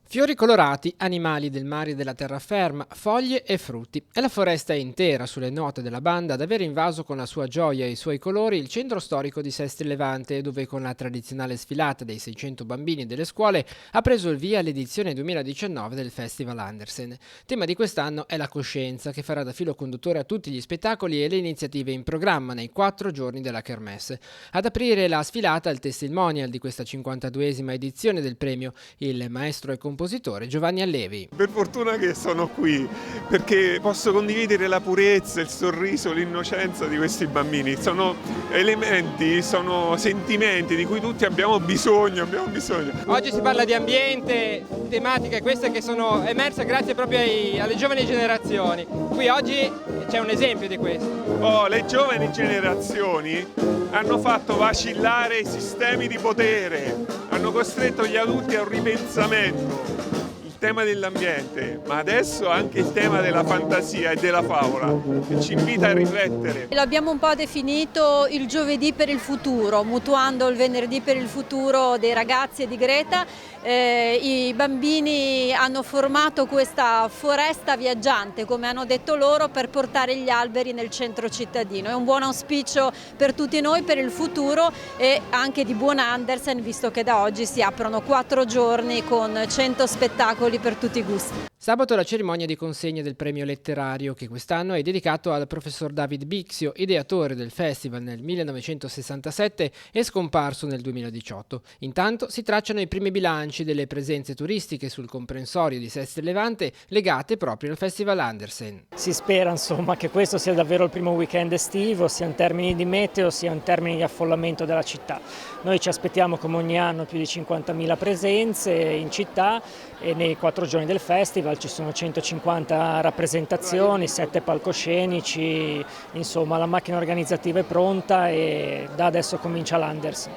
Fiori colorati, animali del mare e della terraferma, foglie e frutti. E la foresta è intera sulle note della banda ad aver invaso con la sua gioia e i suoi colori il centro storico di Sestri Levante, dove con la tradizionale sfilata dei 600 bambini delle scuole ha preso il via l'edizione 2019 del Festival Andersen. Tema di quest'anno è la coscienza, che farà da filo conduttore a tutti gli spettacoli e le iniziative in programma nei 4 giorni della Kermesse. Ad aprire la sfilata il testimonial di questa 52esima edizione del premio, il maestro e compositore Giovanni Allevi. Per fortuna che sono qui, perché posso condividere la purezza, il sorriso, l'innocenza di questi bambini. Sono elementi, sono sentimenti di cui tutti abbiamo bisogno. Oggi si parla di ambiente, tematiche queste che sono emerse grazie proprio alle giovani generazioni. Qui oggi c'è un esempio di questo. Le giovani generazioni hanno fatto vacillare i sistemi di potere, hanno costretto gli adulti a un ripensamento. Il tema dell'ambiente, ma adesso anche il tema della fantasia e della favola, che ci invita a riflettere. Lo abbiamo un po' definito il giovedì per il futuro, mutuando il venerdì per il futuro dei ragazzi e di Greta. I bambini hanno formato questa foresta viaggiante, come hanno detto loro, per portare gli alberi nel centro cittadino. È un buon auspicio per tutti noi, per il futuro e anche di buon Andersen, visto che da oggi si aprono 4 giorni con 100 spettacoli per tutti i gusti. Sabato la cerimonia di consegna del premio letterario, che quest'anno è dedicato al professor David Bixio, ideatore del festival nel 1967 e scomparso nel 2018. Intanto si tracciano i primi bilanci delle presenze turistiche sul comprensorio di Sestri Levante legate proprio al Festival Andersen. Si spera insomma che questo sia davvero il primo weekend estivo, sia in termini di meteo sia in termini di affollamento della città. Noi ci aspettiamo come ogni anno più di 50.000 presenze in città e nei 4 giorni del festival ci sono 150 rappresentazioni, 7 palcoscenici, insomma la macchina organizzativa è pronta e da adesso comincia l'Andersen.